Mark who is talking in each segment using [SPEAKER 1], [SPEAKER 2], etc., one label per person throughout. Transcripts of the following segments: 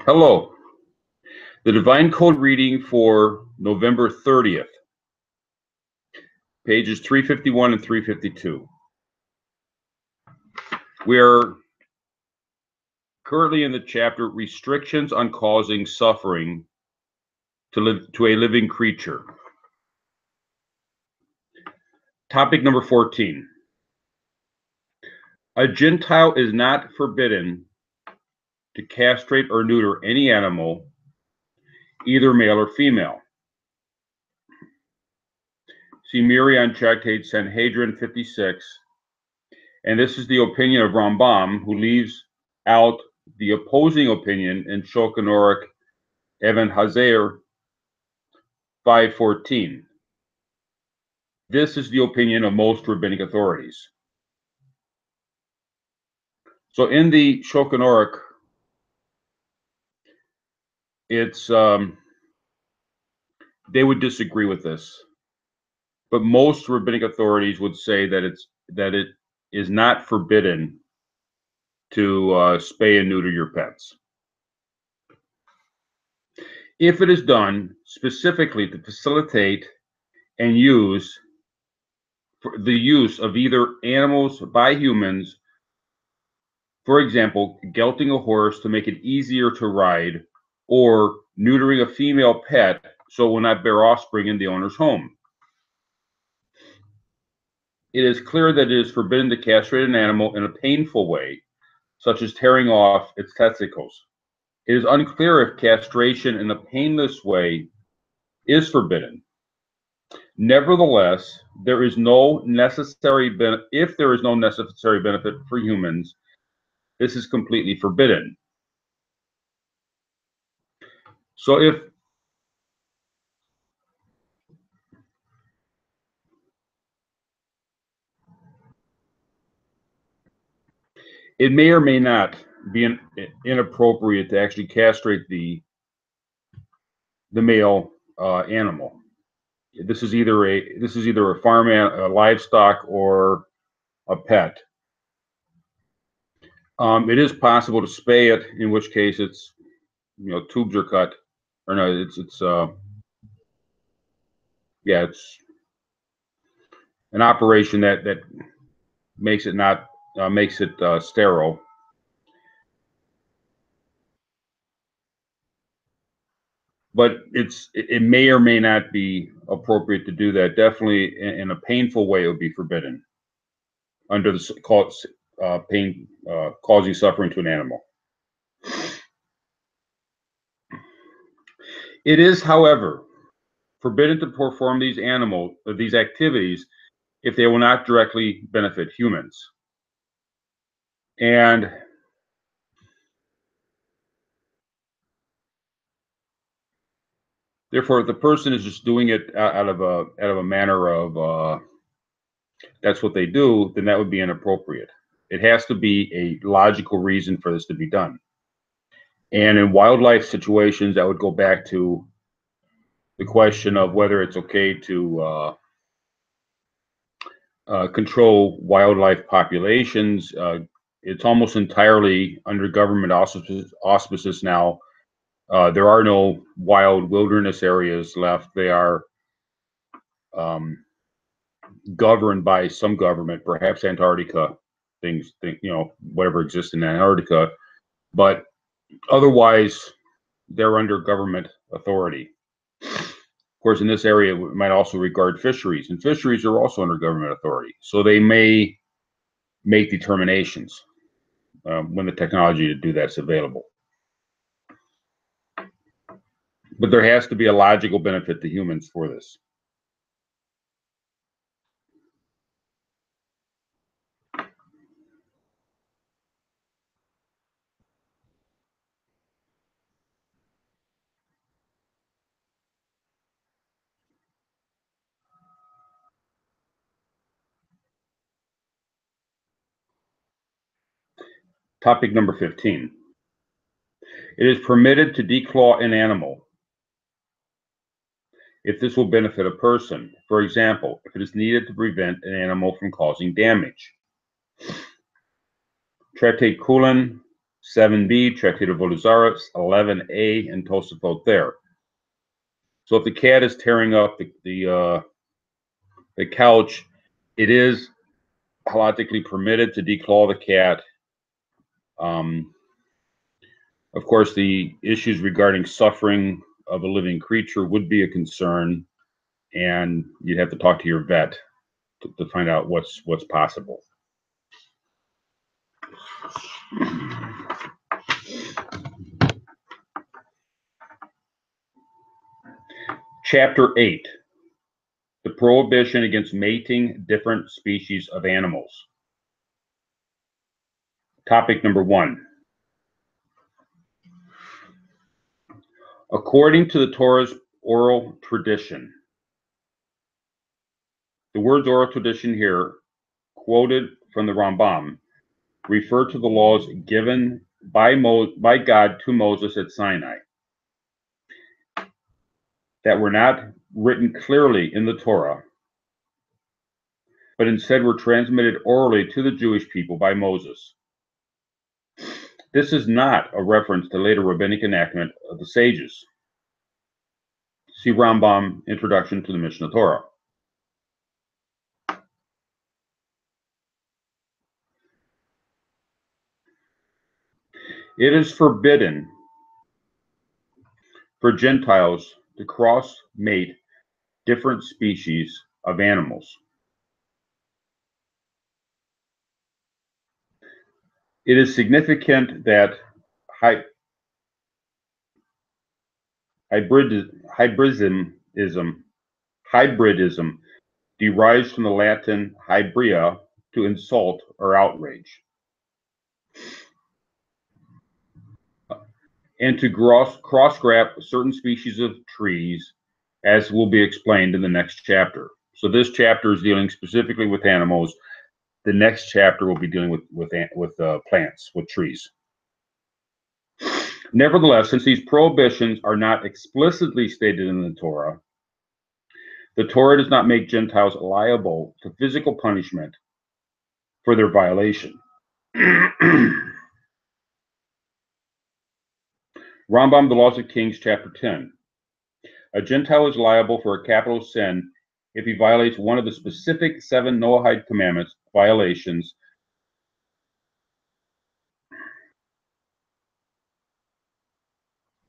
[SPEAKER 1] Hello. The Divine Code reading for November 30th, pages 351 and 352. We are currently in the chapter Restrictions on Causing Suffering to a Living Creature. Topic number 14. A Gentile is not forbidden to castrate or neuter any animal, either male or female. See Miri on Tractate Sanhedrin 56. And this is the opinion of Rambam, who leaves out the opposing opinion in Shulchan Aruch Even Hazer 5:14. This is the opinion of most rabbinic authorities. So in the Shulchan Aruch, it's they would disagree with this, but most rabbinic authorities would say that it is not forbidden to spay and neuter your pets if it is done specifically to facilitate and use for the use of either animals by humans, for example, gelting a horse to make it easier to ride, or neutering a female pet so it will not bear offspring in the owner's home. It is clear that it is forbidden to castrate an animal in a painful way, such as tearing off its testicles. It is unclear if castration in a painless way is forbidden. Nevertheless, if there is no necessary benefit for humans, this is completely forbidden. So if it may or may not be inappropriate to actually castrate the male animal. This is either a farm a livestock or a pet. It is possible to spay it, in which case it's tubes are cut, or no, it's an operation that makes it not sterile. But it may or may not be appropriate to do that. Definitely in a painful way, it would be forbidden under the pain causing suffering to an animal. It is, however, forbidden to perform these activities if they will not directly benefit humans. And therefore, if the person is just doing it out of a manner of that's what they do, then that would be inappropriate. It has to be a logical reason for this to be done. And in wildlife situations, that would go back to the question of whether it's okay to control wildlife populations. It's almost entirely under government auspices now. There are no wild wilderness areas left. They are governed by some government, perhaps Antarctica, whatever exists in Antarctica. But otherwise, they're under government authority. Of course, in this area, we might also regard fisheries, and fisheries are also under government authority. So they may make determinations when the technology to do that's available. But there has to be a logical benefit to humans for this. Topic number 15. It is permitted to declaw an animal if this will benefit a person. For example, if it is needed to prevent an animal from causing damage. Tractate Kulin 7b, Tractate of Volozaris, 11a, and Tosafot there. So if the cat is tearing up the couch, it is halachically permitted to declaw the cat. Of course, the issues regarding suffering of a living creature would be a concern, and you'd have to talk to your vet to find out what's possible. Chapter 8, the prohibition against mating different species of animals. Topic number 1. According to the Torah's oral tradition, the words oral tradition here, quoted from the Rambam, refer to the laws given by God to Moses at Sinai that were not written clearly in the Torah, but instead were transmitted orally to the Jewish people by Moses. This is not a reference to later rabbinic enactment of the sages. See Rambam, Introduction to the Mishnah Torah. It is forbidden for Gentiles to cross-mate different species of animals. It is significant that hybridism derives from the Latin hybria, to insult or outrage, and to cross-graft certain species of trees, as will be explained in the next chapter. So this chapter is dealing specifically with animals. The next chapter will be dealing with plants, with trees. Nevertheless, since these prohibitions are not explicitly stated in the Torah does not make Gentiles liable to physical punishment for their violation. Rambam, The Laws of Kings, chapter 10. A Gentile is liable for a capital sin if he violates one of the specific 7 Noahide commandments, violations,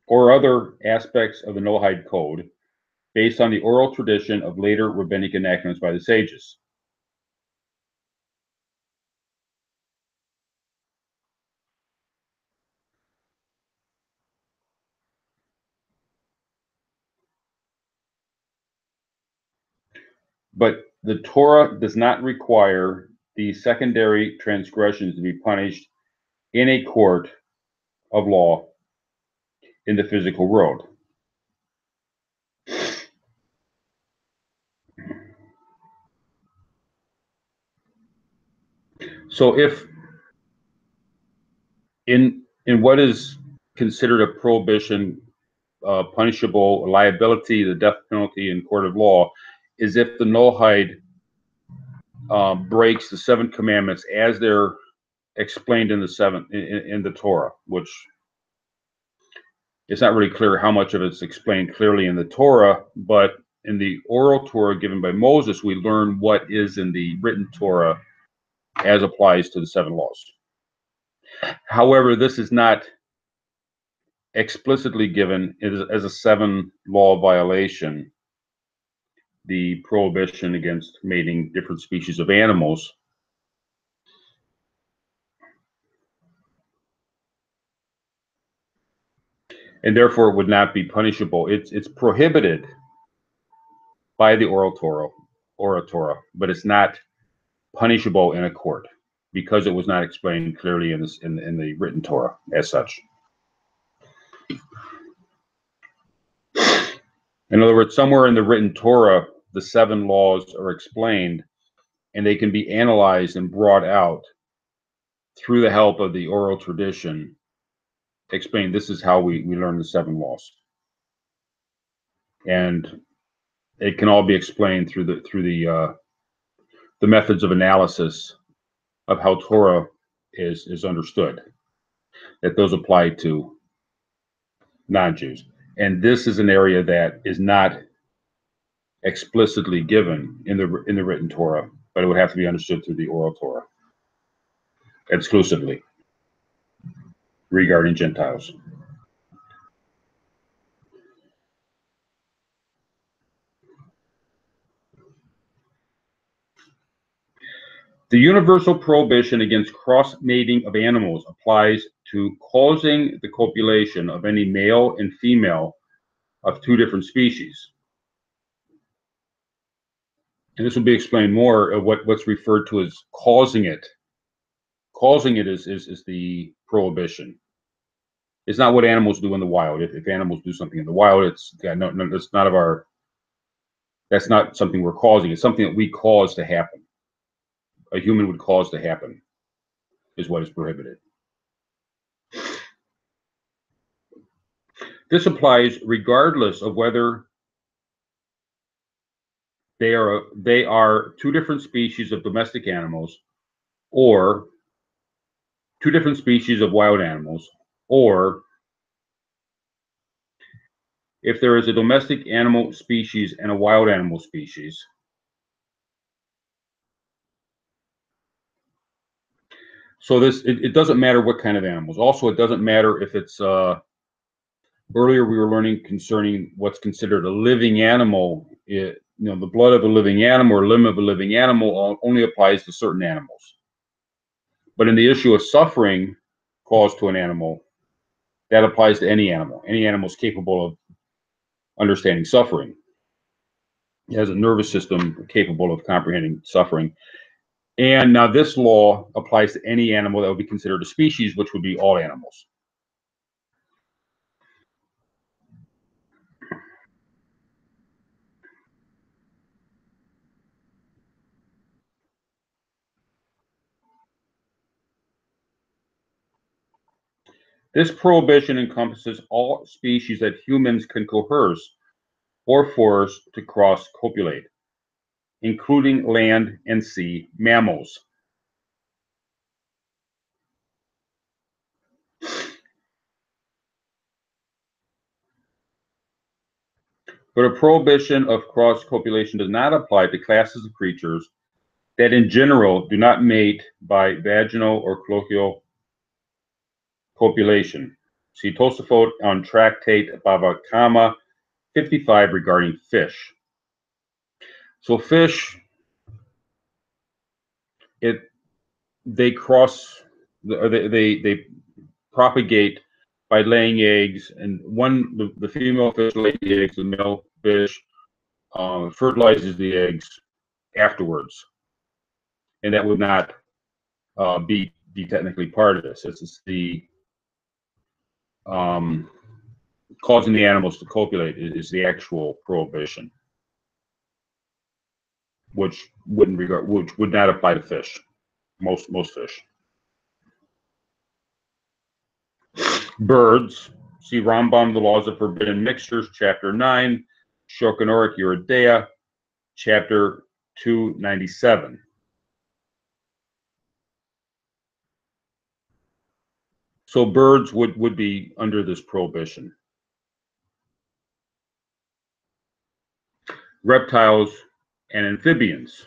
[SPEAKER 1] or other aspects of the Noahide code, based on the oral tradition of later rabbinic enactments by the sages. But the Torah does not require these secondary transgressions to be punished in a court of law in the physical world. So if in what is considered a prohibition, punishable liability, the death penalty in court of law, is if the Noahide breaks the 7 commandments as they're explained in the Torah, which it's not really clear how much of it's explained clearly in the Torah, but in the oral Torah given by Moses, we learn what is in the written Torah as applies to the 7 laws. However, this is not explicitly given as a 7 law violation, the prohibition against mating different species of animals. And therefore it would not be punishable. It's prohibited by the oral Torah, but it's not punishable in a court because it was not explained clearly in the written Torah as such. In other words, somewhere in the written Torah, the 7 laws are explained, and they can be analyzed and brought out through the help of the oral tradition. Explain, this is how we learn the 7 laws, and it can all be explained through the methods of analysis of how Torah is understood. that those apply to non-Jews. And this is an area that is not explicitly given in the written Torah, but it would have to be understood through the oral Torah exclusively regarding Gentiles. The universal prohibition against cross-mating of animals applies to causing the copulation of any male and female of two different species. And this will be explained more of what's referred to as causing it. Causing it is the prohibition. It's not what animals do in the wild. If animals do something in the wild, it's that's not of our. That's not something we're causing. It's something that we cause to happen. A human would cause to happen, is what is prohibited. This applies regardless of whether they are two different species of domestic animals, or two different species of wild animals, or if there is a domestic animal species and a wild animal species. So it doesn't matter what kind of animals. Also, it doesn't matter if it's earlier we were learning concerning what's considered a living animal. The blood of a living animal or limb of a living animal only applies to certain animals. But in the issue of suffering caused to an animal, that applies to any animal. Any animal is capable of understanding suffering. It has a nervous system capable of comprehending suffering. And now this law applies to any animal that would be considered a species, which would be all animals. This prohibition encompasses all species that humans can coerce or force to cross-copulate, including land and sea mammals. But a prohibition of cross-copulation does not apply to classes of creatures that in general do not mate by vaginal or colloquial copulation. See Tosafot on Tractate Bava Kama 55 regarding fish. So fish, they propagate by laying eggs, and the female fish lays the eggs, the male fish fertilizes the eggs afterwards, and that would not be technically part of this. It's the causing the animals to copulate is the actual prohibition, which would not apply to fish, most fish. Birds, see Rambam, The Laws of Forbidden Mixtures, Chapter 9, Shulchan Aruch Yoreh De'ah, Chapter 297. So birds would be under this prohibition. Reptiles and amphibians.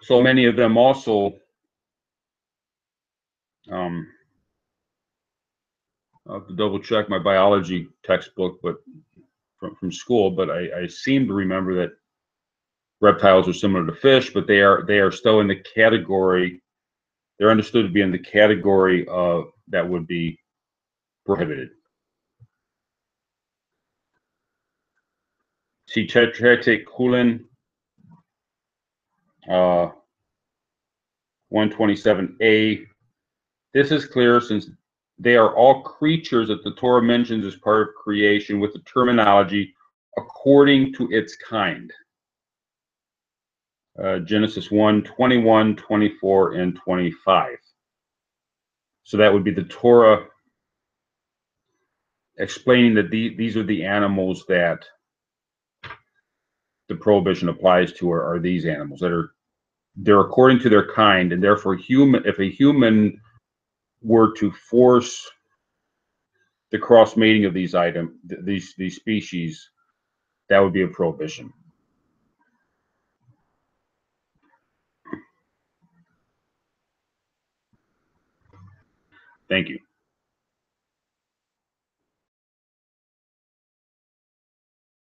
[SPEAKER 1] So many of them also, I'll have to double check my biology textbook, but from school, but I seem to remember that reptiles are similar to fish, but they are still in the category. They're understood to be in the category of that would be prohibited. See Tractate Kulin 127a. This is clear since they are all creatures that the Torah mentions as part of creation with the terminology according to its kind. Genesis 1, 21, 24, and 25. So that would be the Torah explaining that these are the animals that the prohibition applies to, are these animals that are they're according to their kind, and therefore if a human were to force the cross mating of these these species, that would be a prohibition. Thank you.